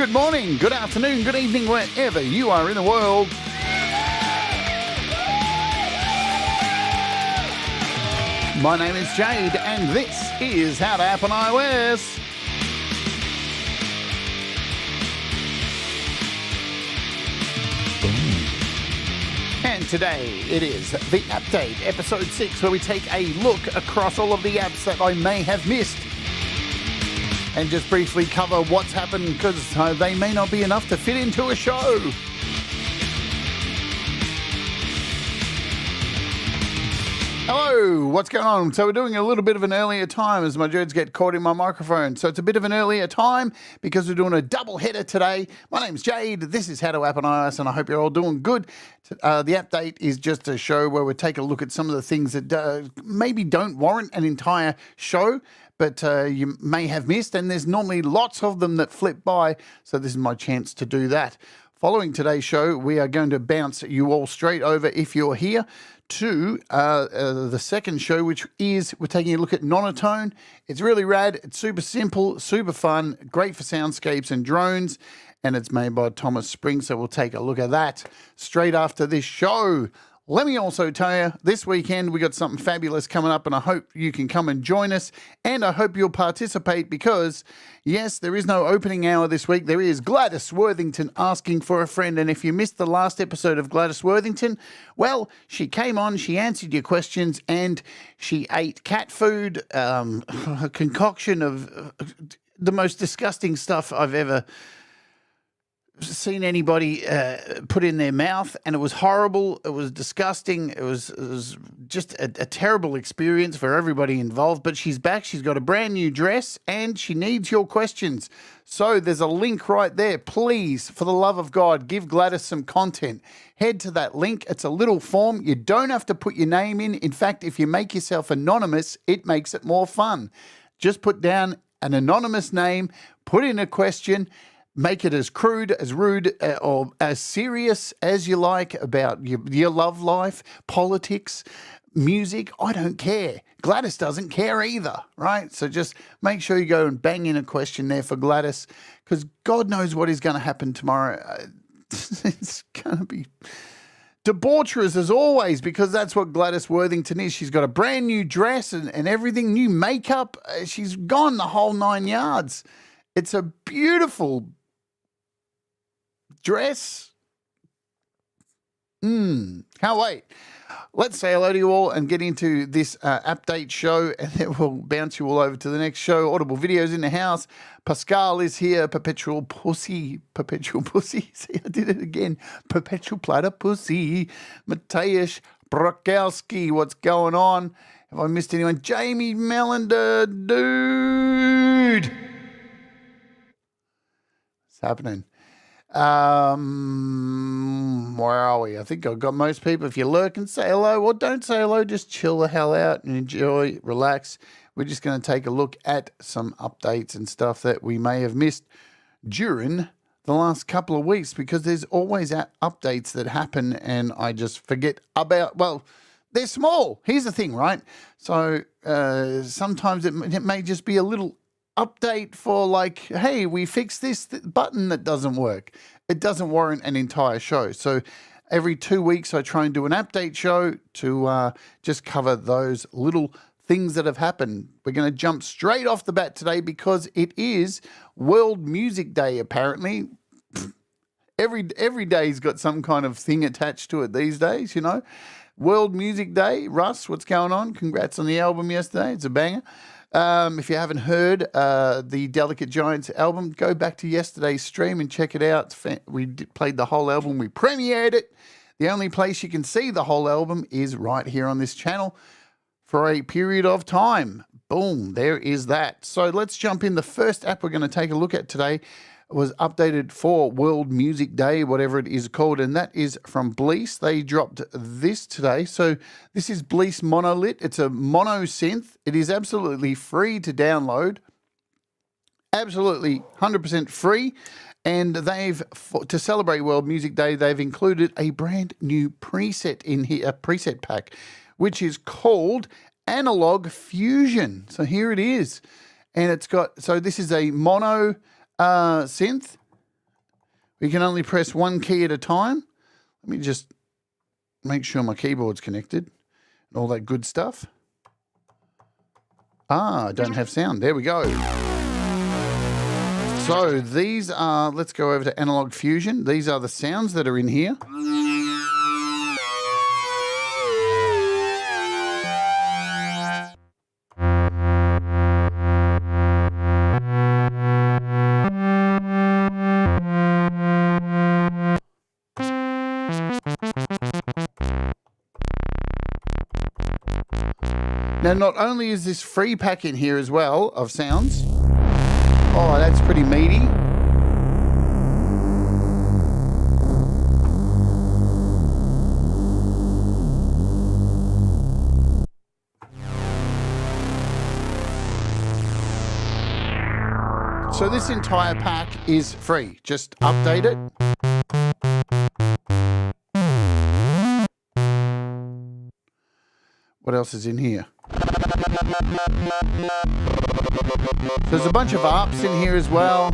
good morning, good afternoon, good evening, wherever you are in the world. My name is Jade, and this is How to App on iOS. And today it is the Appdate, episode 6, where we take a look across all of the apps that I may have missed and just briefly cover what's happened, because they may not be enough to fit into a show. Hello, what's going on? So we're doing a little bit of an earlier time as my Jades get caught in my microphone. So it's a bit of an earlier time because we're doing a double header today. My name's Jade. This is How to App on iOS, and I hope you're all doing good. The Appdate is just a show where we take a look at some of the things that maybe don't warrant an entire show, but you may have missed, and there's normally lots of them that flip by, so this is my chance to do that. Following today's show, we are going to bounce you all straight over, if you're here, to the second show, which is we're taking a look at Nonotone. It's really rad. It's super simple, super fun, great for soundscapes and drones, and it's made by Thomas Spring, so we'll take a look at that straight after this show. Let me also tell you, this weekend we got something fabulous coming up, and I hope you can come and join us, and I hope you'll participate because, yes, there is no opening hour this week. There is Gladys Worthington asking for a friend, and if you missed the last episode of Gladys Worthington, well, she came on, she answered your questions, and she ate cat food, a concoction of the most disgusting stuff I've ever seen anybody put in their mouth, and it was horrible. It was disgusting. It was just a terrible experience for everybody involved. But she's back. She's got a brand new dress, and she needs your questions. So there's a link right there. Please, for the love of God, give Gladys some content. Head to that link. It's a little form. You don't have to put your name in. In fact, if you make yourself anonymous, it makes it more fun. Just put down an anonymous name, put in a question. Make it as crude, as rude, or as serious as you like about your love life, politics, music. I don't care. Gladys doesn't care either, right? So just make sure you go and bang in a question there for Gladys, because God knows what is going to happen tomorrow. It's going to be debaucherous as always, because that's what Gladys Worthington is. She's got a brand new dress and everything, new makeup. She's gone the whole 9 yards. It's a beautiful dress. Can't wait. Let's say hello to you all and get into this Appdate show, and then we'll bounce you all over to the next show. Audible Videos in the house. Pascal is here. Perpetual Pussy. See, I did it again. Perpetual Platypussy. Mateusz Brokowski. What's going on? Have I missed anyone? Jamie Melander. Dude. What's happening? Where are we? I think I've got most people. If you lurk and say hello, or don't say hello, just chill the hell out and enjoy, relax. We're just going to take a look at some updates and stuff that we may have missed during the last couple of weeks, because there's always updates that happen and I just forget about. Well, they're small. Here's the thing, right? So sometimes it may just be a little update for like, hey, we fixed this button that doesn't work. It doesn't warrant an entire show. So every 2 weeks I try and do an update show to just cover those little things that have happened. We're going to jump straight off the bat today because it is World Music Day, apparently. Every day's got some kind of thing attached to it these days, you know. World Music Day. Russ, what's going on? Congrats on the album yesterday. It's a banger. If you haven't heard the Delicate Giants album, go back to yesterday's stream and check it out. We played the whole album. We premiered it. The only place you can see the whole album is right here on this channel for a period of time. Boom, there is that. So let's jump in. The first app we're going to take a look at today was updated for World Music Day, whatever it is called, and that is from Bleace. They dropped this today. So this is Bleace Monolith. It's a mono synth. It is absolutely free to download. Absolutely 100% free. And they've, to celebrate World Music Day, they've included a brand new preset in here, a preset pack, which is called Analog Fusion. So here it is. And it's got, so this is a mono synth. You can only press one key at a time. Let me just make sure my keyboard's connected and all that good stuff. Ah, I don't have sound. There we go. So these are, let's go over to Analog Fusion. These are the sounds that are in here. Now, not only is this free pack in here as well of sounds. Oh, that's pretty meaty. So this entire pack is free. Just update it. What else is in here? There's a bunch of ARPs in here as well.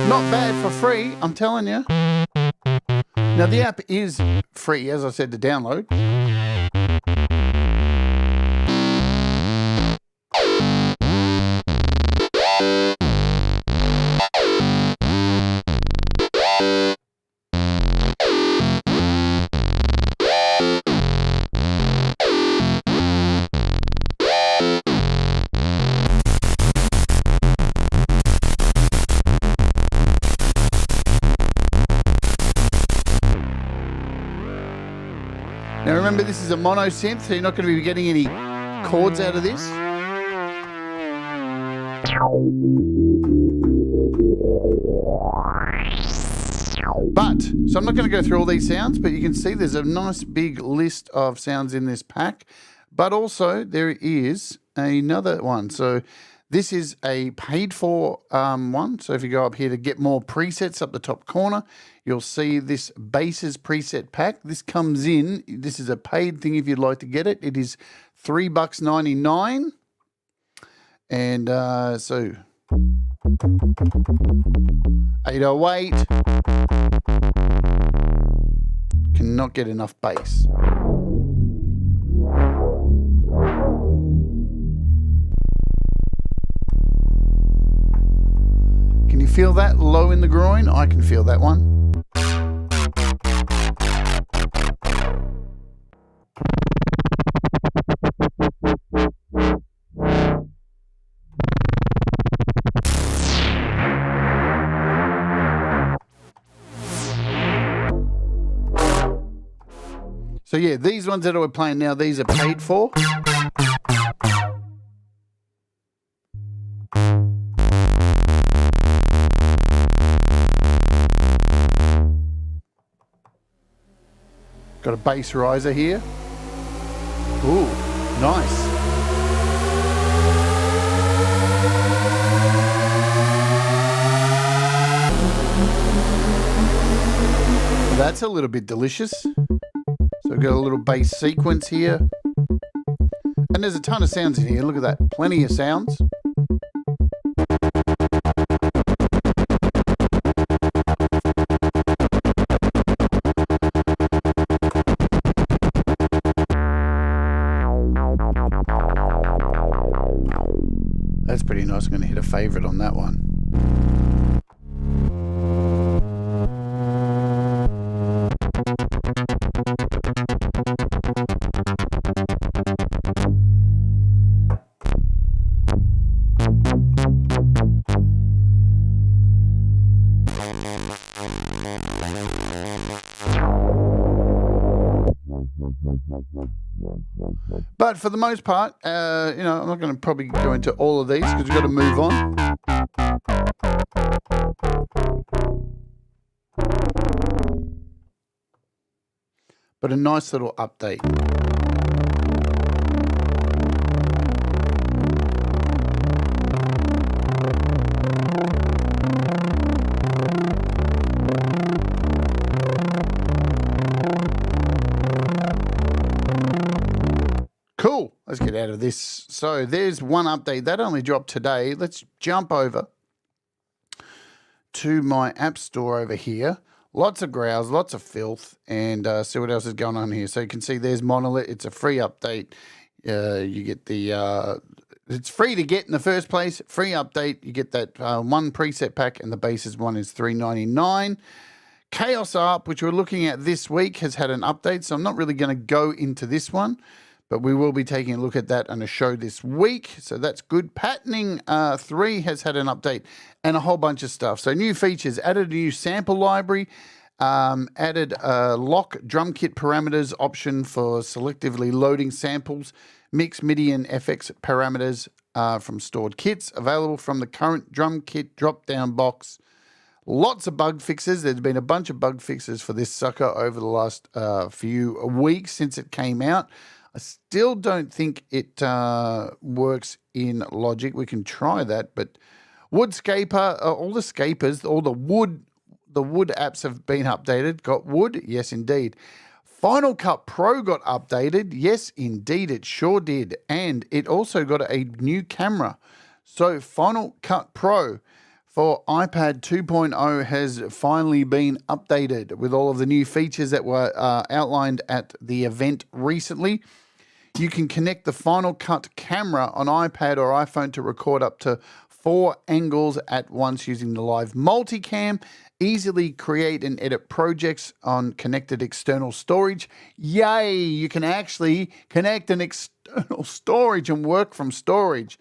Not bad for free, I'm telling you. Now the app is free, as I said, to download. Now remember, this is a mono synth, so you're not going to be getting any chords out of this. But, so I'm not going to go through all these sounds, but you can see there's a nice big list of sounds in this pack. But also there is another one. So this is a paid for one. So if you go up here to get more presets up the top corner, you'll see this Basses preset pack. This comes in, this is a paid thing if you'd like to get it. It is $3.99. And so 808. Cannot get enough bass. Can you feel that low in the groin? I can feel that one. So yeah, these ones that we're playing now, these are paid for. Got a bass riser here. Ooh, nice. That's a little bit delicious. So we've got a little bass sequence here. And there's a ton of sounds in here. Look at that. Plenty of sounds. That's pretty nice. I'm going to hit a favorite on that one. But for the most part, you know, I'm not going to probably go into all of these because we've got to move on. But a nice little update. Cool. Let's get out of this. So there's one update. That only dropped today. Let's jump over to my app store over here. Lots of growls, lots of filth, and see what else is going on here. So you can see there's Monolith. It's a free update. You get the... it's free to get in the first place. Free update. You get that one preset pack, and the basis one is $3.99. Chaos Arp, which we're looking at this week, has had an update, so I'm not really going to go into this one. But we will be taking a look at that on a show this week. So that's good. Patterning 3 has had an update and a whole bunch of stuff. So new features, added a new sample library, added a lock drum kit parameters option for selectively loading samples, mix MIDI and FX parameters from stored kits, available from the current drum kit drop-down box. Lots of bug fixes. There's been a bunch of bug fixes for this sucker over the last few weeks since it came out. I still don't think it works in Logic. We can try that, but Woodscaper, all the scapers, all the wood apps have been updated. Got wood? Yes, indeed. Final Cut Pro got updated. Yes, indeed, it sure did. And it also got a new camera. So Final Cut Pro for iPad 2.0 has finally been updated with all of the new features that were outlined at the event recently. You can connect the Final Cut camera on iPad or iPhone to record up to 4 angles at once using the live multicam. Easily create and edit projects on connected external storage. Yay! You can actually connect an external storage and work from storage.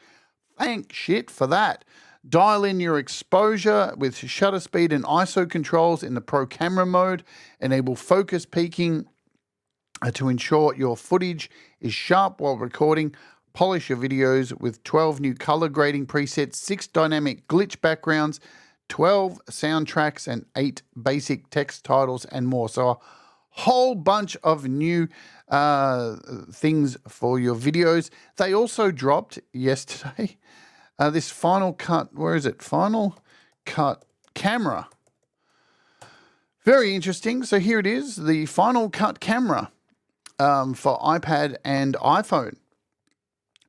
Thank shit for that. Dial in your exposure with shutter speed and ISO controls in the Pro Camera mode. Enable focus peaking to ensure your footage is sharp while recording. Polish your videos with 12 new color grading presets, 6 dynamic glitch backgrounds, 12 soundtracks, and 8 basic text titles and more. So a whole bunch of new things for your videos. They also dropped yesterday this Final Cut, where is it? Final Cut camera. Very interesting. So here it is, the Final Cut camera for iPad and iPhone.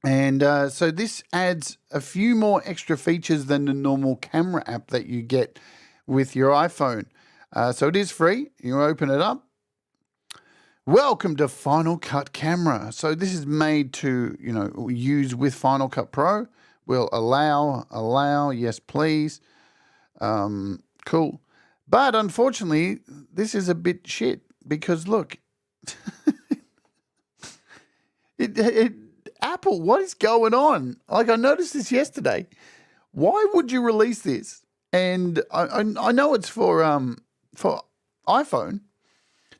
And so this adds a few more extra features than the normal camera app that you get with your iPhone. So it is free. You open it up. Welcome to Final Cut Camera. So this is made to, you know, use with Final Cut Pro. We'll allow, yes please. Cool. But unfortunately, this is a bit shit because look, Apple, what is going on? Like, I noticed this yesterday. Why would you release this? And I know it's for iPhone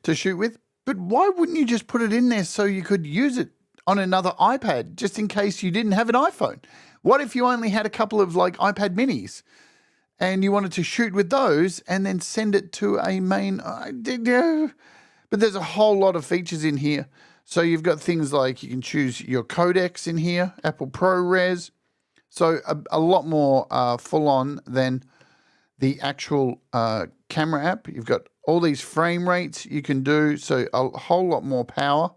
to shoot with, but why wouldn't you just put it in there so you could use it on another iPad just in case you didn't have an iPhone? What if you only had a couple of like iPad minis and you wanted to shoot with those and then send it to a main? But there's a whole lot of features in here. So you've got things like you can choose your codecs in here, Apple ProRes. So a lot more full on than the actual camera app. You've got all these frame rates you can do. So a whole lot more power,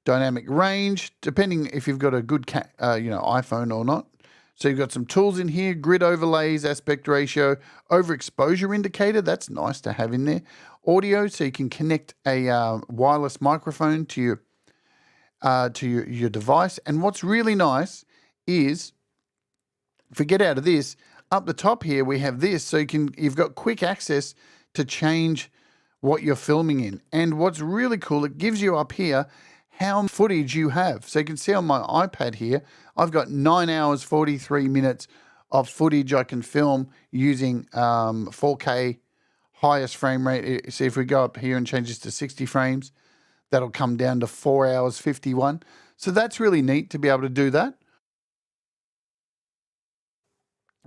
dynamic range, depending if you've got a good iPhone or not. So you've got some tools in here, grid overlays, aspect ratio, overexposure indicator. That's nice to have in there. Audio, so you can connect a wireless microphone to your device. And what's really nice is, if we get out of this, up the top here we have this, so you've got quick access to change what you're filming in. And what's really cool, it gives you up here how much footage you have. So you can see on my iPad here, I've got 9 hours 43 minutes of footage I can film using 4K highest frame rate. See, if we go up here and change this to 60 frames, that'll come down to 4 hours 51. So that's really neat to be able to do that.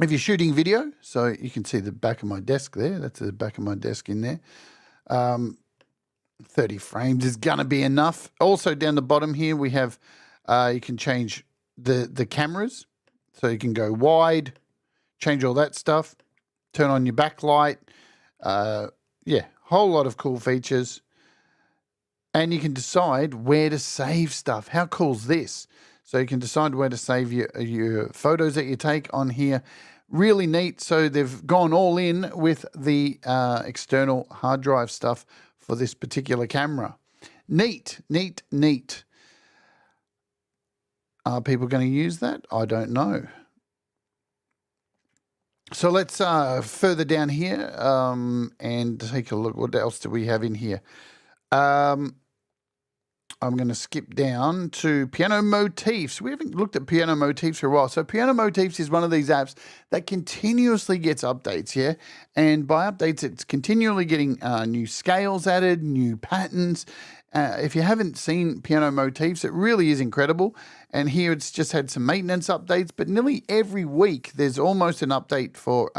If you're shooting video, so you can see the back of my desk there. That's the back of my desk in there. 30 frames is going to be enough. Also down the bottom here, we have, you can change the cameras. So you can go wide, change all that stuff, turn on your backlight. Yeah, whole lot of cool features. And you can decide where to save stuff. How cool is this? So you can decide where to save your photos that you take on here. Really neat. So they've gone all in with the external hard drive stuff for this particular camera. Neat, neat, neat. Are people going to use that? I don't know. So let's further down here and take a look. What else do we have in here? I'm going to skip down to Piano Motifs. We haven't looked at Piano Motifs for a while. So Piano Motifs is one of these apps that continuously gets updates, yeah? And by updates, it's continually getting new scales added, new patterns. If you haven't seen Piano Motifs, it really is incredible. And here it's just had some maintenance updates, but nearly every week there's almost an update for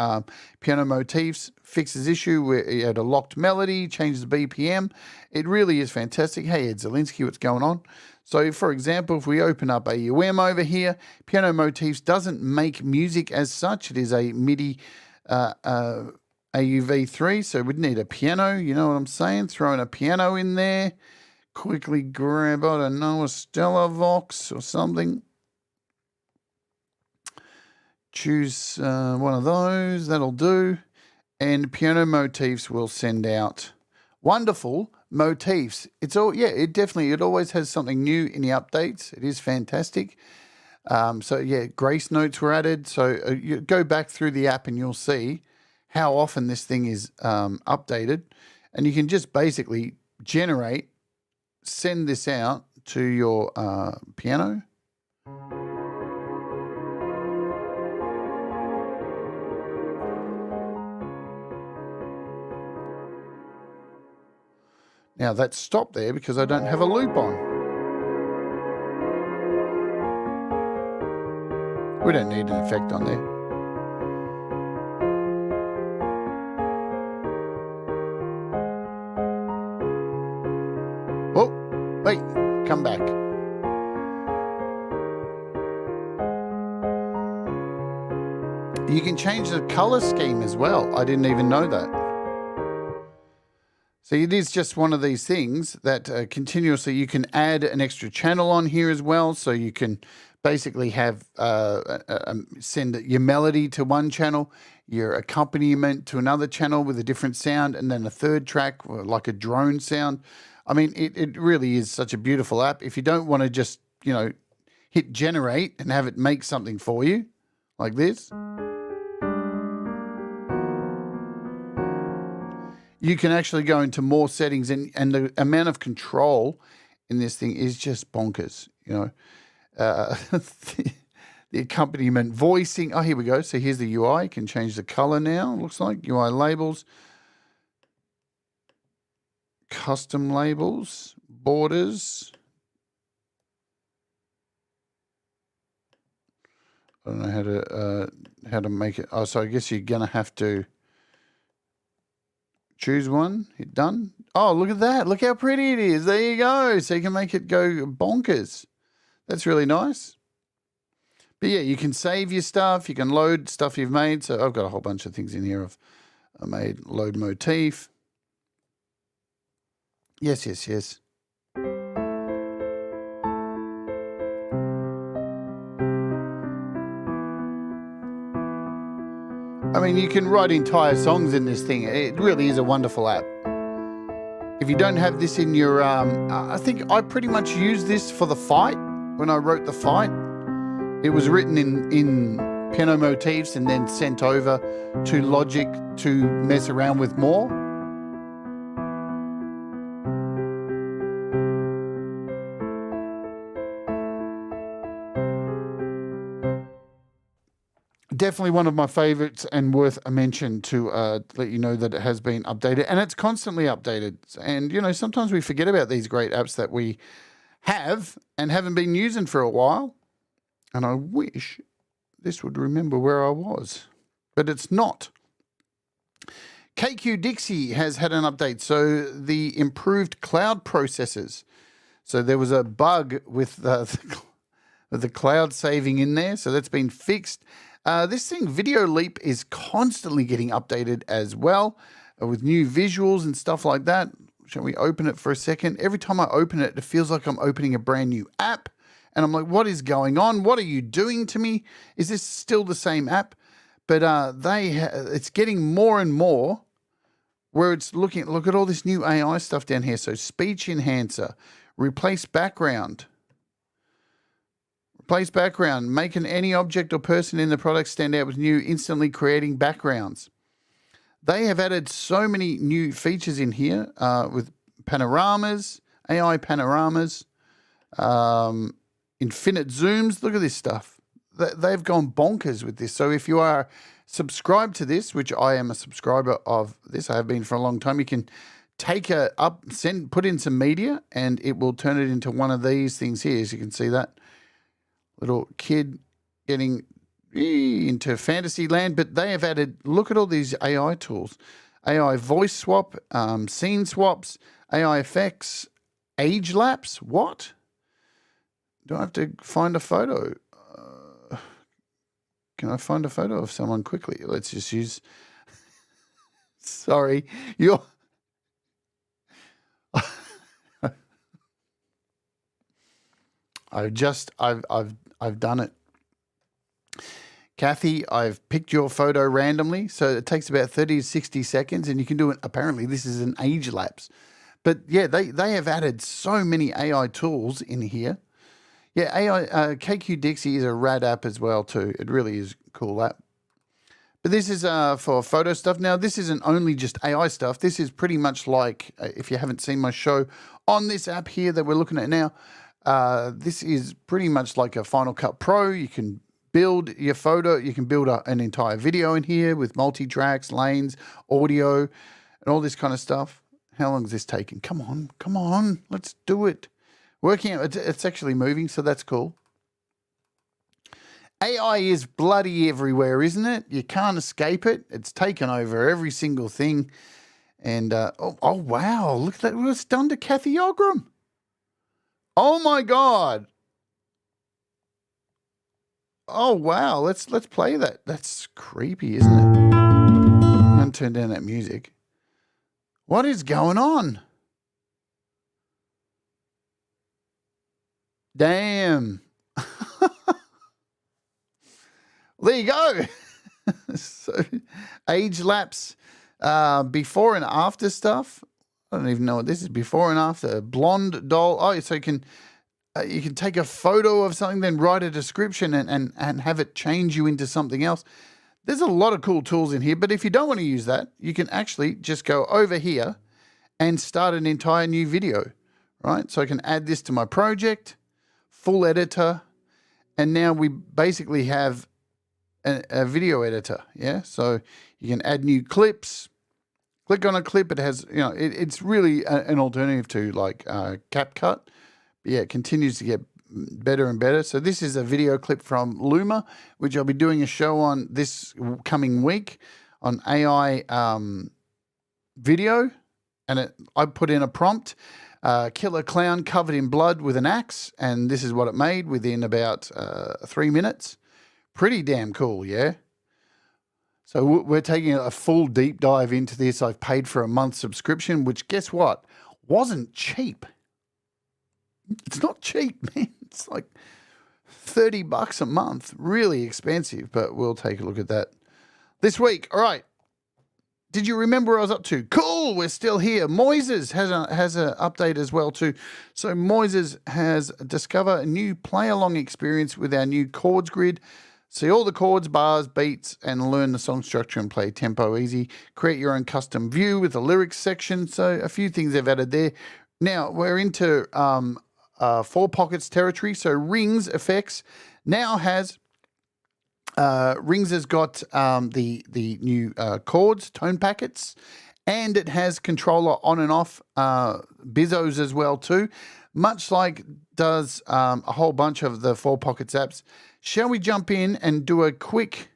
Piano Motifs. Fixes issue where you had a locked melody, changes the BPM. It really is fantastic. Hey, Ed Zielinski, what's going on? So, for example, if we open up AUM over here, Piano Motifs doesn't make music as such. It is a MIDI AUV3, so we'd need a piano, you know what I'm saying? Throwing a piano in there. Quickly grab, I don't know, a Stellar Vox or something. Choose one of those, that'll do. And Piano Motifs will send out wonderful motifs. It's all, yeah, it always has something new in the updates. It is fantastic. So yeah, grace notes were added. So you go back through the app and you'll see how often this thing is updated. And you can just basically send this out to your piano. Now that's stopped there because I don't have a loop on. We don't need an effect on there. Oh, wait, come back. You can change the color scheme as well. I didn't even know that. So it is just one of these things that continuously you can add an extra channel on here as well. So you can basically have send your melody to one channel, your accompaniment to another channel with a different sound, and then a third track like a drone sound. I mean, it really is such a beautiful app. If you don't want to just, hit generate and have it make something for you like this, you can actually go into more settings, and the amount of control in this thing is just bonkers, the accompaniment, voicing. Oh, here we go. So here's the UI. You can change the color now, looks like. UI labels, custom labels, borders. I don't know how to make it. Oh, so I guess you're going to have to choose one, hit done. Oh, look at that. Look how pretty it is. There you go. So you can make it go bonkers. That's really nice. But yeah, you can save your stuff. You can load stuff you've made. So I've got a whole bunch of things in here. I made load motif. Yes, yes, yes. I mean, you can write entire songs in this thing. It really is a wonderful app. If you don't have this in your, I think I pretty much used this for the fight. When I wrote the fight, it was written in Piano Motifs and then sent over to Logic to mess around with more. Definitely one of my favorites and worth a mention to let you know that it has been updated, and it's constantly updated. And, sometimes we forget about these great apps that we have and haven't been using for a while. And I wish this would remember where I was, but it's not. KQ Dixie has had an update. So the improved cloud processors. So there was a bug with the cloud saving in there. So that's been fixed. This thing, Video Leap, is constantly getting updated as well with new visuals and stuff like that. Shall we open it for a second? Every time I open it, it feels like I'm opening a brand new app. And I'm like, what is going on? What are you doing to me? Is this still the same app? But it's getting more and more where it's looking, look at all this new AI stuff down here. So speech enhancer, replace background, making any object or person in the product stand out with new, instantly creating backgrounds. They have added so many new features in here with panoramas, AI panoramas, infinite zooms. Look at this stuff. They've gone bonkers with this. So if you are subscribed to this, which I am a subscriber of this, I have been for a long time, you can take put in some media and it will turn it into one of these things here. As you can see that little kid getting into fantasy land, but they have added, look at all these AI tools, AI voice swap, scene swaps, AI effects, age lapse. What? Do I have to find a photo? Can I find a photo of someone quickly? Let's just use. Sorry, you're. I've done it. Kathy, I've picked your photo randomly, so it takes about 30 to 60 seconds, and you can do it. Apparently, this is an age lapse. But yeah, they have added so many AI tools in here. Yeah, AI KQ Dixie is a rad app as well too. It really is a cool app. But this is for photo stuff. Now, this isn't only just AI stuff. This is pretty much like, if you haven't seen my show on this app here that we're looking at now, this is pretty much like a Final Cut Pro. You can build your photo. You can build an entire video in here with multi-tracks, lanes, audio, and all this kind of stuff. How long is this taking? Come on, let's do it. Working out, it's actually moving, so that's cool. AI is bloody everywhere, isn't it? You can't escape it. It's taken over every single thing. And, oh wow, look at that. It's done to Kathy Ogram. Oh, my God. Oh, wow. Let's play that. That's creepy, isn't it? I'm going to turn down that music. What is going on? Damn. There you go. So, age lapse, before and after stuff. I don't even know what this is. Before and after. Blonde doll. Oh, so you can take a photo of something, then write a description and have it change you into something else. There's a lot of cool tools in here, but if you don't want to use that, you can actually just go over here and start an entire new video, right? So I can add this to my project, full editor, and now we basically have a video editor, yeah? So you can add new clips, click on a clip, it has, it's really an alternative to like CapCut. But yeah, it continues to get better and better. So this is a video clip from Luma, which I'll be doing a show on this coming week on AI video. And I put in a prompt, kill a clown covered in blood with an axe, and this is what it made within about 3 minutes. Pretty damn cool, yeah? So we're taking a full deep dive into this. I've paid for a month subscription, which guess what? Wasn't cheap. It's not cheap, man. It's like $30 a month. Really expensive, but we'll take a look at that this week. All right. Did you remember what I was up to? Cool, we're still here. Moises has an update as well too. So Moises has discovered a new play-along experience with our new chords grid. See all the chords, bars, beats, and learn the song structure and play tempo easy. Create your own custom view with the lyrics section. So a few things they've added there. Now we're into 4 pockets territory. So Rings effects now has Rings has got the new chords, tone packets, and it has controller on and off bizzos as well too. much like does a whole bunch of the 4 Pockets apps. Shall we jump in and do a quick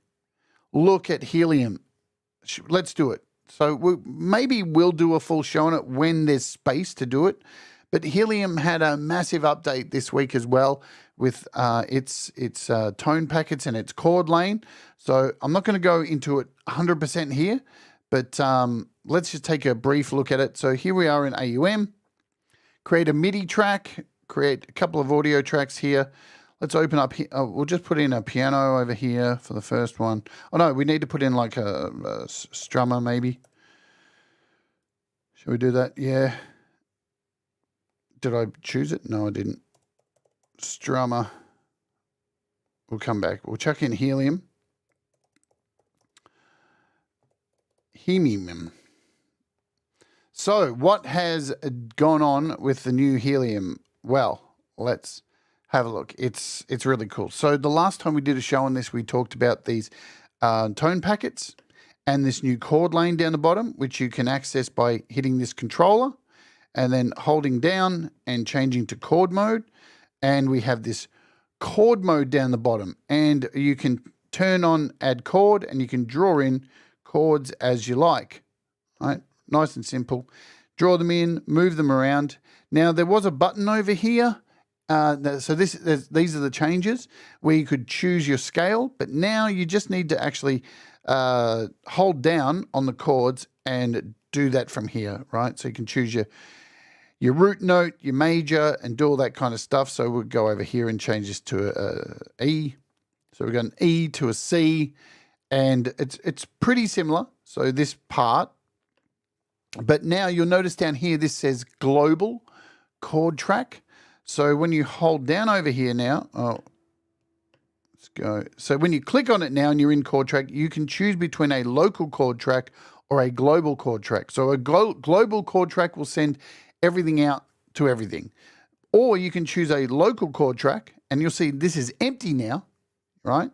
look at Helium? Let's do it. So maybe we'll do a full show on it when there's space to do it. But Helium had a massive update this week as well with its tone packets and its chord lane. So I'm not going to go into it 100% here, but let's just take a brief look at it. So here we are in AUM. Create a MIDI track, create a couple of audio tracks here. Let's open up here. Oh, we'll just put in a piano over here for the first one. Oh no, we need to put in like a strummer maybe. Shall we do that? Yeah. Did I choose it? No, I didn't. Strummer. We'll come back. We'll chuck in Helium. Helium. So what has gone on with the new Helium? Well, let's have a look. It's really cool. So the last time we did a show on this, we talked about these tone packets and this new chord lane down the bottom, which you can access by hitting this controller and then holding down and changing to chord mode. And we have this chord mode down the bottom, and you can turn on add chord and you can draw in chords as you like, right? Nice and simple. Draw them in, move them around. Now there was a button over here. So these are the changes where you could choose your scale, but now you just need to actually hold down on the chords and do that from here, right? So you can choose your root note, your major, and do all that kind of stuff. So we'll go over here and change this to a E. So we've got an E to a C, and it's pretty similar. So this part, but now you'll notice down here, this says global chord track. So when you hold down over here now, let's go. So when you click on it now and you're in chord track, you can choose between a local chord track or a global chord track. So a global chord track will send everything out to everything. Or you can choose a local chord track, and you'll see this is empty now, right?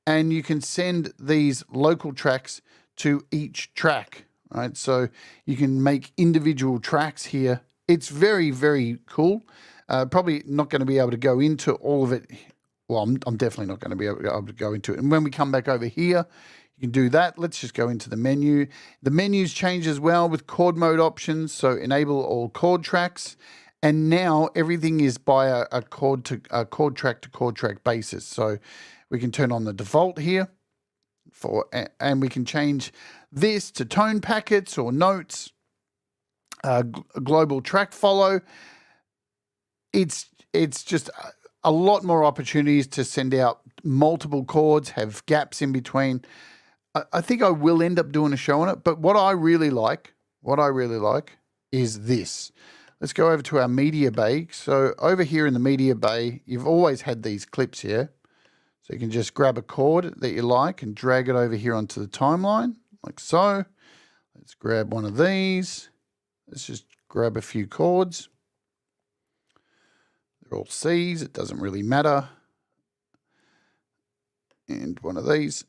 And you can send these local tracks to each track, right? So you can make individual tracks here. It's very, very cool. Probably not going to be able to go into all of it. Well, I'm definitely not going to be able to go into it. And when we come back over here, you can do that. Let's just go into the menu. The menus change as well with chord mode options. So enable all chord tracks. And now everything is by a chord track to chord track basis. So we can turn on the default here and we can change this to tone packets or notes, global track follow. It's just a lot more opportunities to send out multiple chords, have gaps in between. I think I will end up doing a show on it, but what I really like is this. Let's go over to our media bay. So over here in the media bay, you've always had these clips here. So you can just grab a chord that you like and drag it over here onto the timeline, like so. Let's grab one of these. Let's just grab a few chords. They're all C's, it doesn't really matter. And one of these.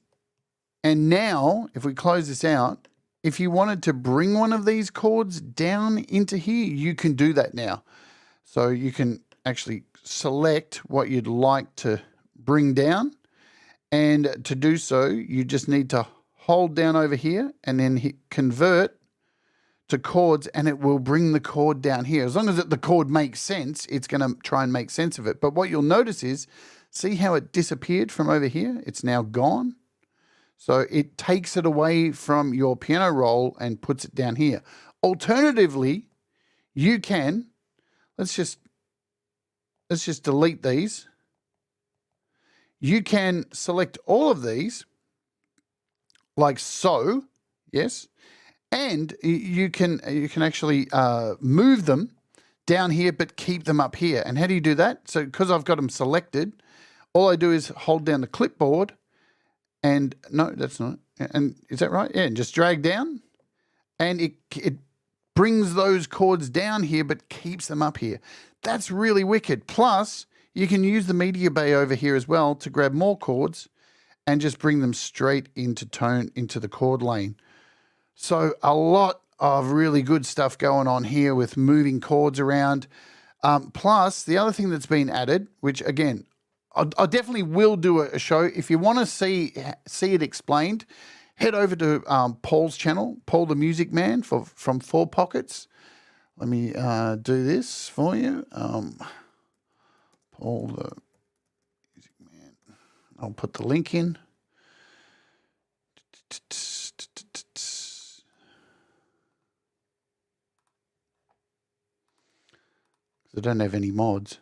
And now, if we close this out, if you wanted to bring one of these chords down into here, you can do that now. So you can actually select what you'd like to bring down. And to do so, you just need to hold down over here and then hit convert to chords, and it will bring the chord down here. As long as the chord makes sense, it's going to try and make sense of it. But what you'll notice is, see how it disappeared from over here? It's now gone. So it takes it away from your piano roll and puts it down here. Alternatively, you can, let's just delete these. You can select all of these like so, yes, and you can actually move them down here but keep them up here. And how do you do that? So because I've got them selected, all I do is hold down the clipboard and no, that's not. And is that right? Yeah, and just drag down and it brings those chords down here but keeps them up here. That's really wicked. Plus, you can use the media bay over here as well to grab more chords and just bring them straight into the chord lane. So a lot of really good stuff going on here with moving chords around. Plus, the other thing that's been added, which again, I definitely will do a show. If you want to see it explained, head over to Paul's channel, Paul the Music Man from 4Pockets. Let me do this for you. Paul the Music Man. I'll put the link in. I don't have any mods.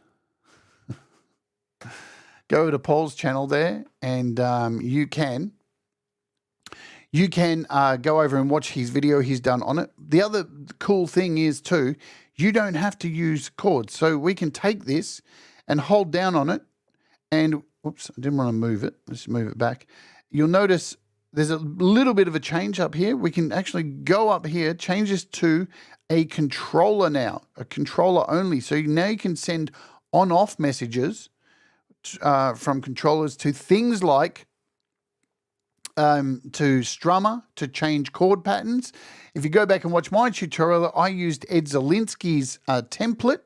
Go to Paul's channel there, and you can go over and watch his video he's done on it. The other cool thing is too, you don't have to use chords. So we can take this and hold down on it, and whoops, I didn't want to move it. Let's move it back. You'll notice there's a little bit of a change up here. We can actually go up here, change this to a controller now, a controller only. So now you can send on-off messages from controllers to things like to Strummer to change chord patterns. If you go back and watch my tutorial, I used Ed Zielinski's template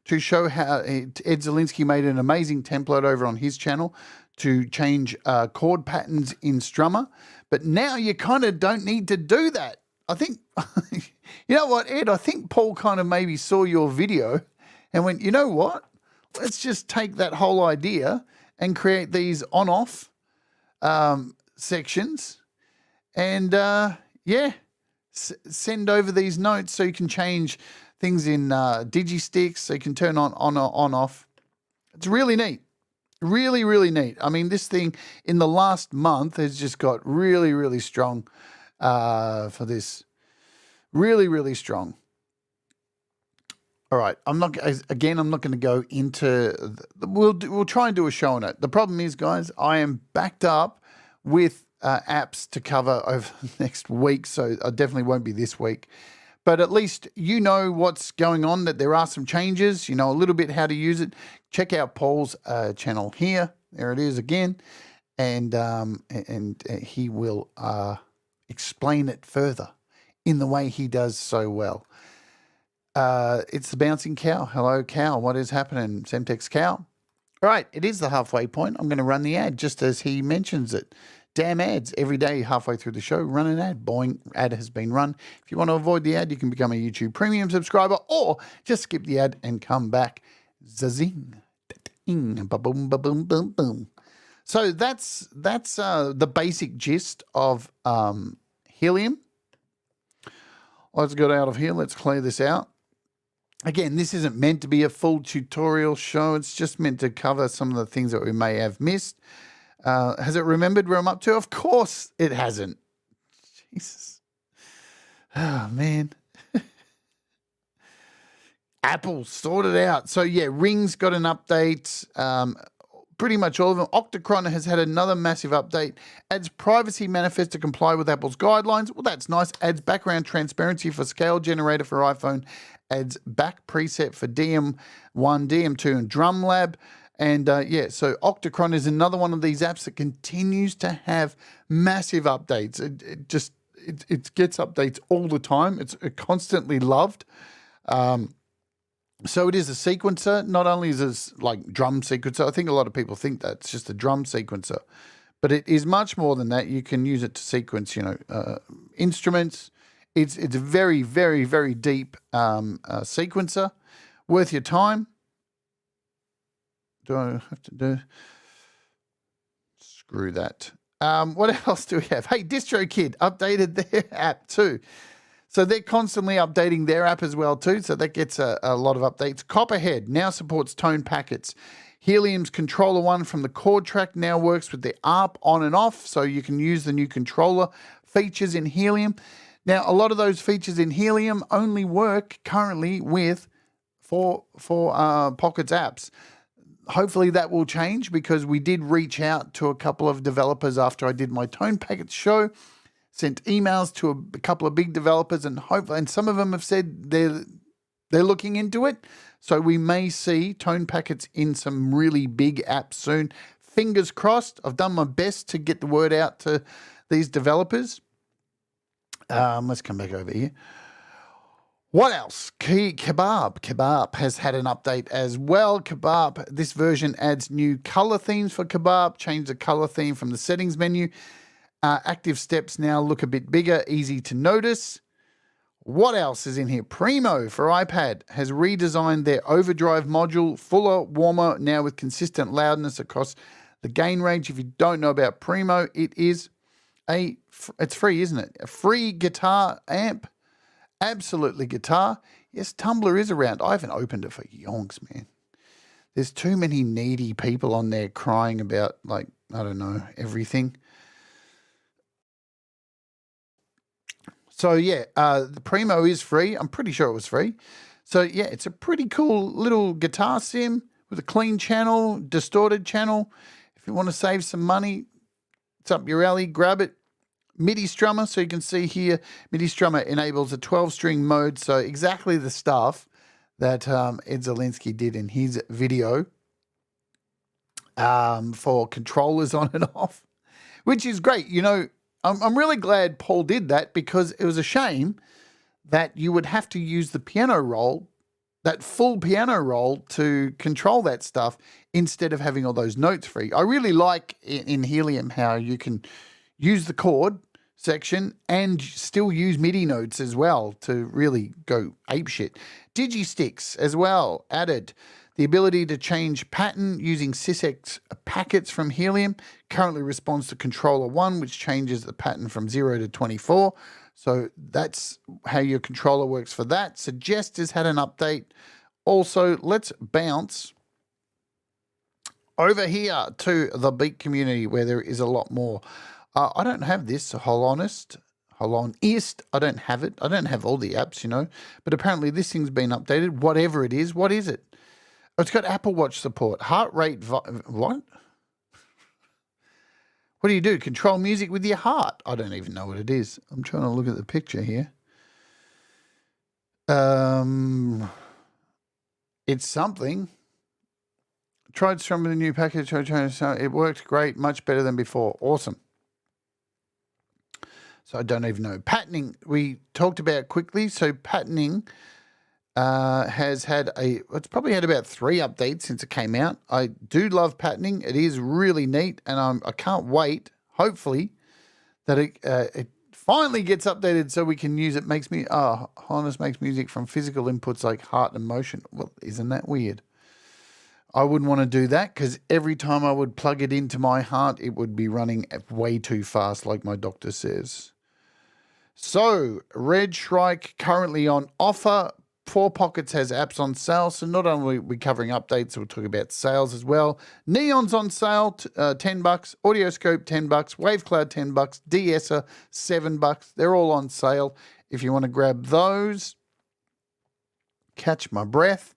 to show how Ed Zielinski made an amazing template over on his channel to change chord patterns in Strummer. But now you kind of don't need to do that. I think, you know what, Ed, I think Paul kind of maybe saw your video and went, you know what, let's just take that whole idea and create these on-off sections and, yeah, send over these notes so you can change things in Digistix, so you can turn on off. It's really neat. Really, really neat. I mean, this thing in the last month has just got really, really strong for this. Really, really strong. All right. I'm not going to go into. We'll try and do a show on it. The problem is, guys, I am backed up with apps to cover over the next week, so I definitely won't be this week. But at least you know what's going on, that there are some changes, you know a little bit how to use it. Check out Paul's channel here. There it is again. And he will explain it further in the way he does so well. It's the bouncing cow. Hello, cow. What is happening? Semtex cow. All right, it is the halfway point. I'm going to run the ad just as he mentions it. Damn ads. Every day, halfway through the show, run an ad. Boing, ad has been run. If you want to avoid the ad, you can become a YouTube Premium subscriber or just skip the ad and come back. Zazing. Ba-boom, ba-boom, boom, boom. So that's the basic gist of Helium. Let's get out of here. Let's clear this out. Again, this isn't meant to be a full tutorial show. It's just meant to cover some of the things that we may have missed. Has it remembered where I'm up to? Of course it hasn't. Jesus. Oh, man. Apple sorted out. So, yeah, Ring's got an update. Pretty much all of them. Octachron has had another massive update. Adds privacy manifest to comply with Apple's guidelines. Well, that's nice. Adds background transparency for scale generator for iPhone. Adds back preset for DM1, DM2, and Drum Lab. And yeah, so Octachron is another one of these apps that continues to have massive updates. It gets updates all the time. It's constantly loved. So it is a sequencer. Not only is it like drum sequencer, I think a lot of people think that it's just a drum sequencer, but it is much more than that. You can use it to sequence, instruments. It's a very, very, very deep sequencer. Worth your time. Do I have to do? Screw that. What else do we have? Hey, DistroKid updated their app too. So they're constantly updating their app as well too. So that gets a lot of updates. Copperhead now supports tone packets. Helium's controller one from the chord track now works with the ARP on and off. So you can use the new controller features in Helium. Now, a lot of those features in Helium only work currently with for Pockets apps. Hopefully that will change, because we did reach out to a couple of developers after I did my Tone Packets show, sent emails to a couple of big developers, and some of them have said they're looking into it. So we may see Tone Packets in some really big apps soon. Fingers crossed. I've done my best to get the word out to these developers. Let's come back over here. What else? Kebarp has had an update as well. Kebarp, this version adds new color themes for Kebarp, change the color theme from the settings menu. Active steps now look a bit bigger, easy to notice. What else is in here? Primo for iPad has redesigned their overdrive module, fuller, warmer, now with consistent loudness across the gain range. If you don't know about Primo, it's free, isn't it? A free guitar amp. Absolutely guitar. Yes, Tumblr is around. I haven't opened it for yonks, man. There's too many needy people on there crying about, like, I don't know, everything. So, yeah, the Primo is free. I'm pretty sure it was free. So, yeah, it's a pretty cool little guitar sim with a clean channel, distorted channel. If you want to save some money, it's up your alley. Grab it. MIDI Strummer, so you can see here, MIDI Strummer enables a 12-string mode, so exactly the stuff that Ed Zielinski did in his video for controllers on and off, which is great. You know, I'm really glad Paul did that, because it was a shame that you would have to use the piano roll, that full piano roll, to control that stuff instead of having all those notes free. I really like in Helium how you can use the chord section and still use MIDI notes as well to really go apeshit. Digistix as well added the ability to change pattern using sysx packets from Helium. Currently responds to controller 1, which changes the pattern from 0 to 24. So that's how your controller works for that. Suggest has had an update. Also, let's bounce over here to the Beat community, where there is a lot more. I don't have this, so Holonist. I don't have it. I don't have all the apps, you know. But apparently this thing's been updated. Whatever it is. What is it? Oh, it's got Apple Watch support. Heart rate... what? What do you do? Control music with your heart? I don't even know what it is. I'm trying to look at the picture here. It's something. Tried Strummer the new package. It worked great. Much better than before. Awesome. So I don't even know. Patterning, we talked about quickly. So patterning has had it's probably had about 3 updates since it came out. I do love patterning. It is really neat, and I can't wait, hopefully, that it finally gets updated so we can use it. Harness makes music from physical inputs like heart and motion. Well, isn't that weird? I wouldn't want to do that, because every time I would plug it into my heart, it would be running way too fast, like my doctor says. So, Red Shrike currently on offer. 4 Pockets has apps on sale. So not only are we covering updates, we'll talk about sales as well. Neon's on sale, $10. Audioscope, $10. Wavecloud, $10. De-esser, $7. They're all on sale if you want to grab those. Catch my breath.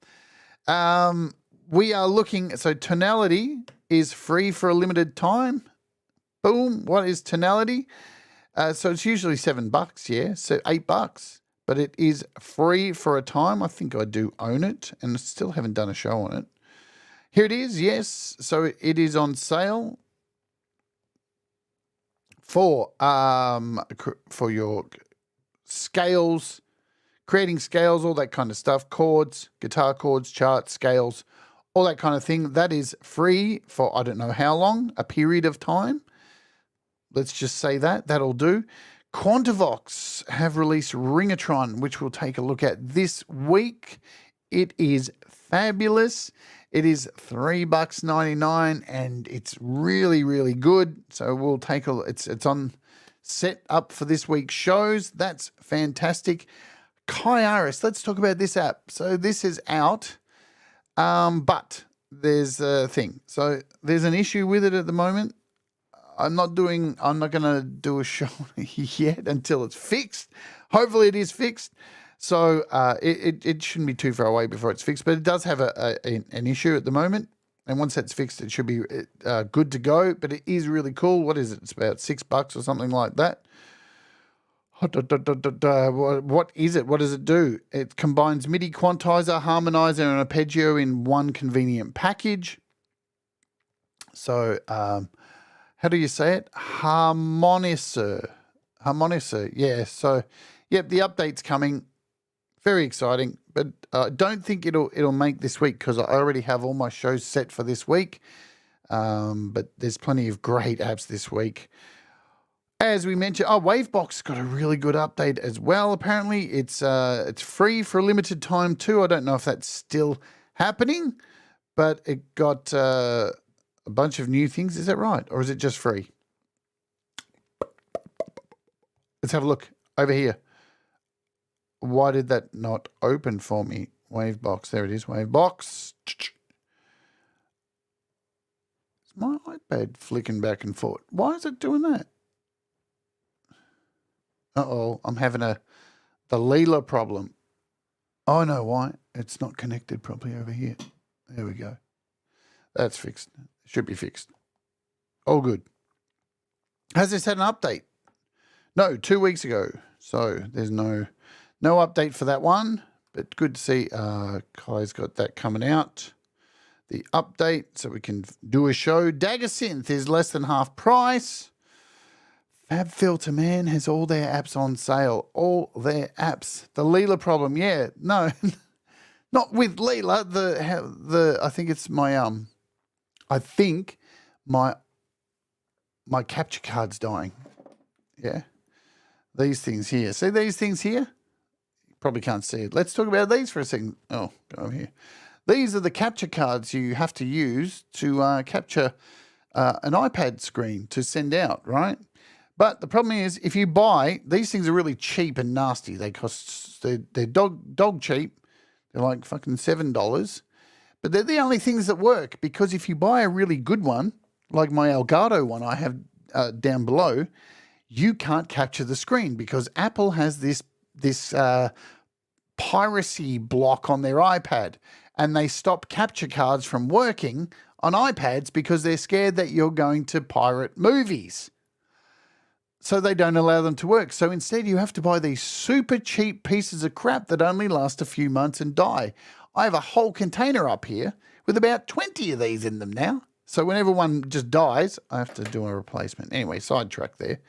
We are looking, so Tonality is free for a limited time. Boom. What is Tonality? So it's usually $7, yeah, so $8, but it is free for a time. I think I do own it, and I still haven't done a show on it. Here it is, yes. So it is on sale for your scales, creating scales, all that kind of stuff, chords, guitar chords, charts, scales, all that kind of thing. That is free for I don't know how long, a period of time. Let's just say that'll do. Quantivox have released Ringatron, which we'll take a look at this week. It is fabulous. It is $3.99, and it's really, really good. So we'll take it's on set up for this week's shows. That's fantastic. Kaiaris, let's talk about this app. So this is out, but there's a thing. So there's an issue with it at the moment. I'm not going to do a show yet until it's fixed. Hopefully it is fixed. So it shouldn't be too far away before it's fixed, but it does have an issue at the moment. And once that's fixed, it should be good to go. But it is really cool. What is it? It's about $6 or something like that. What is it? What does it do? It combines MIDI quantizer, harmonizer, and arpeggio in one convenient package. So how do you say it? Harmonizer. Yeah. So, yep, the update's coming. Very exciting, but I don't think it'll make this week because I already have all my shows set for this week. But there's plenty of great apps this week. As we mentioned, Wavebox got a really good update as well. Apparently, it's free for a limited time too. I don't know if that's still happening, but it got a bunch of new things. Is that right, or is it just free? Let's have a look over here. Why did that not open for me? Wavebox, there it is. Wavebox. Is my iPad flicking back and forth? Why is it doing that? Uh-oh, I'm having the Leela problem. Oh, I know why. It's not connected properly over here. There we go. That's fixed. Should be fixed. All good. Has this had an update? No, 2 weeks ago. So there's no update for that one. But good to see Kai's got that coming out. The update so we can do a show. Dagger Synth is less than half price. FabFilter, man, has all their apps on sale. All their apps. The Leela problem, yeah. No, not with Leela. I think it's my I think my capture card's dying. Yeah. These things here. See these things here? Probably can't see it. Let's talk about these for a second. Oh, go over here. These are the capture cards you have to use to capture an iPad screen to send out, right? But the problem is, if you buy, these things are really cheap and nasty. They cost, they're dog cheap. They're like fucking $7. But they're the only things that work, because if you buy a really good one, like my Elgato one I have down below, you can't capture the screen because Apple has this piracy block on their iPad, and they stop capture cards from working on iPads because they're scared that you're going to pirate movies. So they don't allow them to work. So instead you have to buy these super cheap pieces of crap that only last a few months and die. I have a whole container up here with about 20 of these in them now. So whenever one just dies, I have to do a replacement. Anyway, sidetrack there.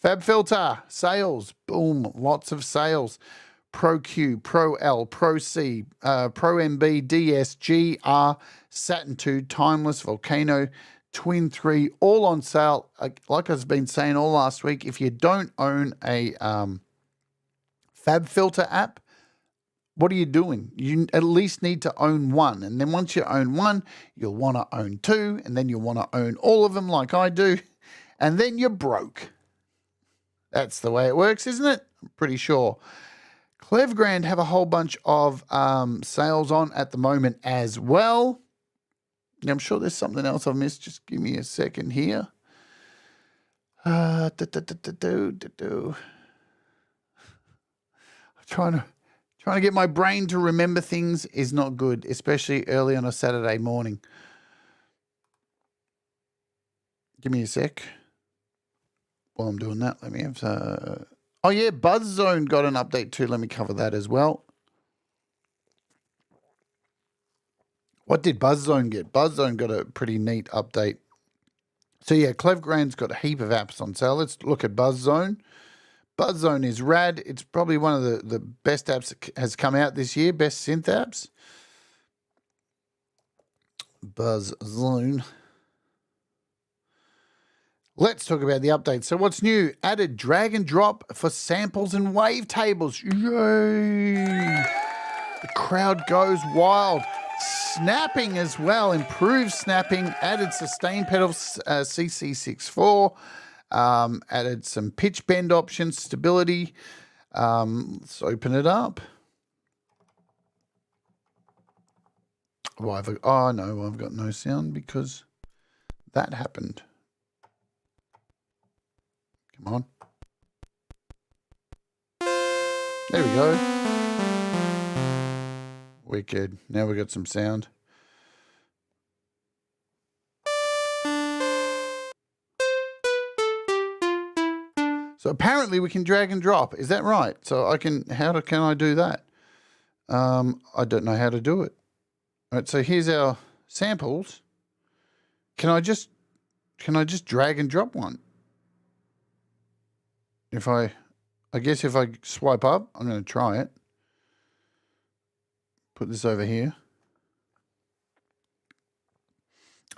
FabFilter, sales, boom, lots of sales. Pro Q, Pro L, Pro C, Pro MB, DS, GR, Saturn 2, Timeless, Volcano, Twin 3, all on sale. Like I've been saying all last week, if you don't own a FabFilter app, what are you doing? You at least need to own one. And then once you own one, you'll want to own two, and then you'll want to own all of them like I do, and then you're broke. That's the way it works, isn't it? I'm pretty sure. Clevergrand have a whole bunch of sales on at the moment as well. I'm sure there's something else I've missed. Just give me a second here. I'm trying to get my brain to remember things is not good, especially early on a Saturday morning. Give me a sec. While I'm doing that, let me have... Oh, yeah, BuzzZone got an update too. Let me cover that as well. What did BuzzZone get? BuzzZone got a pretty neat update. So, yeah, Clevergrand's got a heap of apps on sale. Let's look at BuzzZone. BuzzZone is rad. It's probably one of the best apps that has come out this year, best synth apps. BuzzZone. Let's talk about the update. So what's new? Added drag and drop for samples and wavetables. Yay! The crowd goes wild. Snapping as well. Improved snapping. Added sustain pedals, CC64. Added some pitch bend options, stability. Let's open it up. Oh, no, I've got no sound because that happened. Come on. There we go. Wicked. Now we got some sound. So apparently we can drag and drop. Is that right? So how can I do that? I don't know how to do it. All right, so here's our samples. Can I just drag and drop one? I guess if I swipe up, I'm going to try it. put this over here.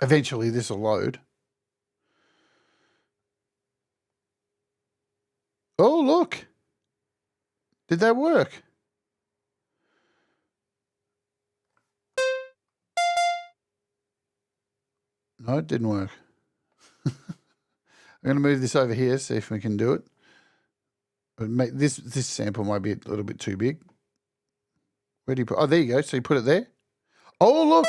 Eventually this will load. Oh, look. Did that work? No, it didn't work. I'm going to move this over here, see if we can do it. But this sample might be a little bit too big. Where do you put? Oh, there you go. So you put it there. Oh, look.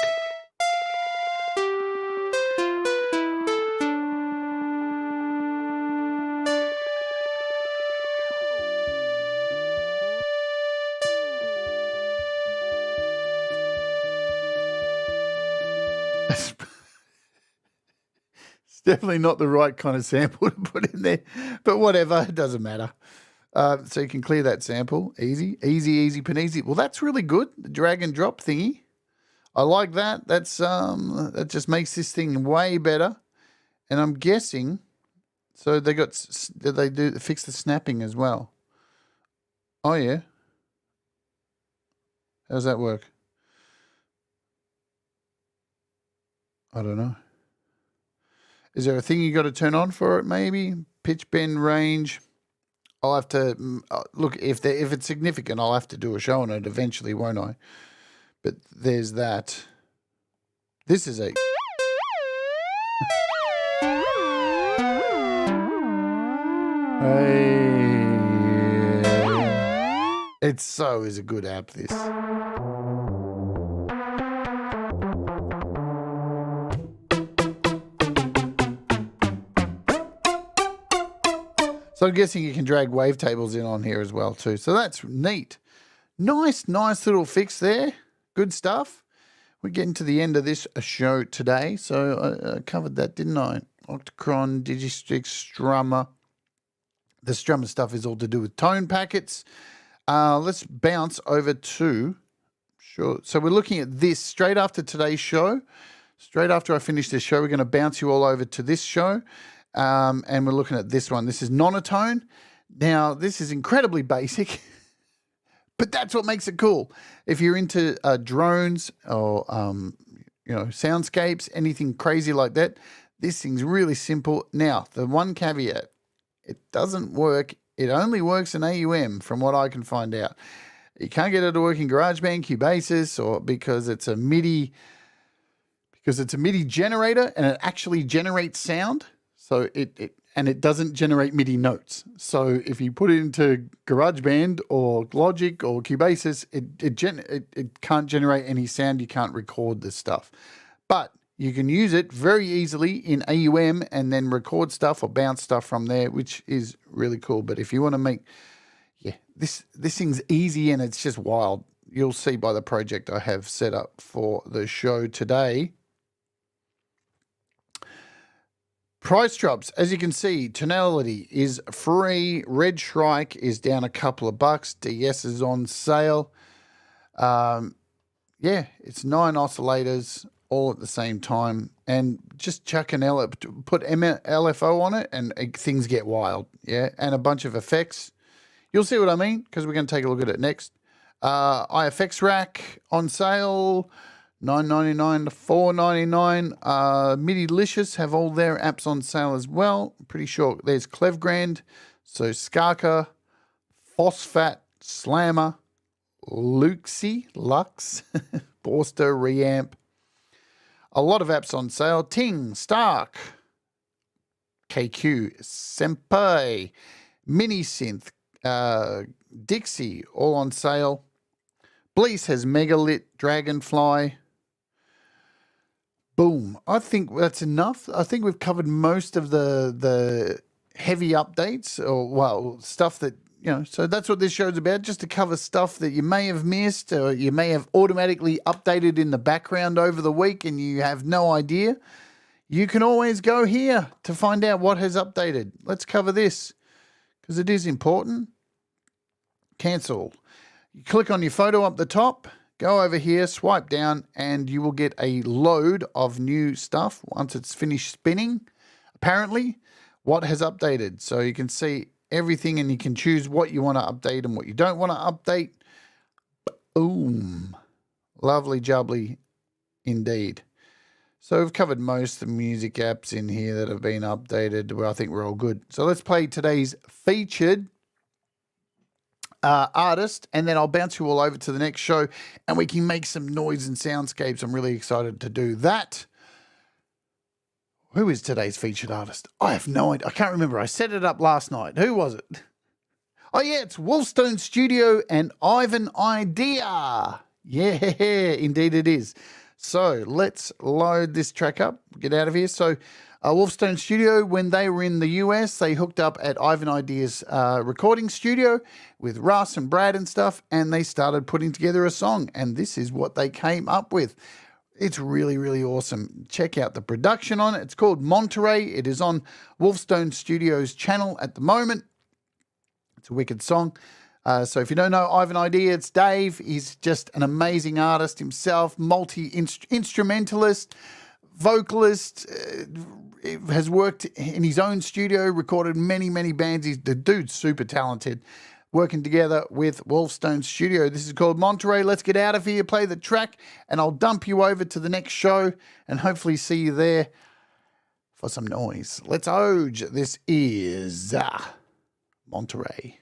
It's definitely not the right kind of sample to put in there, but whatever, it doesn't matter. So you can clear that sample. Easy peasy. Well, that's really good. The drag and drop thingy. I like that. That's that just makes this thing way better. And I'm guessing, so they fix the snapping as well. Oh yeah. How does that work? I don't know. Is there a thing you got to turn on for it? Maybe pitch bend range. I'll have to look if it's significant. I'll have to do a show on it eventually, won't I? But there's that. This is a. Hey. It so is a good app, this. So I'm guessing you can drag wavetables in on here as well too. So that's neat. Nice little fix there. Good stuff. We're getting to the end of this show today. So I covered that, didn't I? Octachron, Digistix, Strummer. The Strummer stuff is all to do with tone packets. Let's bounce over to, sure. So we're looking at this straight after today's show. Straight after I finish this show, we're going to bounce you all over to this show. And we're looking at this one. This is Nonotone. Now, this is incredibly basic, but that's what makes it cool. If you're into drones or, soundscapes, anything crazy like that, this thing's really simple. Now, the one caveat, it doesn't work. It only works in AUM from what I can find out. You can't get it to work in GarageBand, Cubasis, or because it's a MIDI generator and it actually generates sound. So it doesn't generate MIDI notes. So if you put it into GarageBand or Logic or Cubasis, it can't generate any sound. You can't record this stuff. But you can use it very easily in AUM and then record stuff or bounce stuff from there, which is really cool. But if you want to make, this thing's easy and it's just wild. You'll see by the project I have set up for the show today. Price drops, as you can see, Tonality is free. Red Shrike is down a couple of bucks. DS is on sale. It's 9 oscillators all at the same time. And just chuck an put LFO on it and things get wild. Yeah, and a bunch of effects. You'll see what I mean because we're going to take a look at it next. IFX Rack on sale. $9.99 to $4.99. Midilicious have all their apps on sale as well. I'm pretty sure there's Clevgrand, so Skarka, Phosphat, Slammer, Luxy, Lux, Borster, Reamp. A lot of apps on sale. Ting, Stark, KQ, Senpai, Minisynth, Dixie, all on sale. Blease has Megalit, Dragonfly. Boom. I think that's enough. I think we've covered most of the heavy updates or, stuff that, so that's what this show's about, just to cover stuff that you may have missed or you may have automatically updated in the background over the week and you have no idea. You can always go here to find out what has updated. Let's cover this because it is important. Cancel. You click on your photo up the top. Go over here, swipe down, and you will get a load of new stuff once it's finished spinning. Apparently, what has updated. So you can see everything and you can choose what you want to update and what you don't want to update. Boom. Lovely jubbly indeed. So we've covered most of the music apps in here that have been updated. Well, I think we're all good. So let's play today's featured artist, and then I'll bounce you all over to the next show and we can make some noise and soundscapes. I'm really excited to do that. Who is today's featured artist? I have no idea. I can't remember. I set it up last night. Who was it? Oh, yeah, it's Wolfstone Studio and Ivan Idea. Yeah, indeed it is. So let's load this track up, get out of here. So Wolfstone Studio, when they were in the US, they hooked up at Ivan Idea's recording studio with Russ and Brad and stuff, and they started putting together a song, and this is what they came up with. It's really, really awesome. Check out the production on it. It's called Monterey. It is on Wolfstone Studio's channel at the moment. It's a wicked song. So if you don't know Ivan Idea, it's Dave. He's just an amazing artist himself, multi-instrumentalist, vocalist, has worked in his own studio, recorded many, many bands. The dude's super talented, working together with Wolfstone Studio. This is called Monterey. Let's get out of here, play the track, and I'll dump you over to the next show and hopefully see you there for some noise. Let's oge. This is Monterey.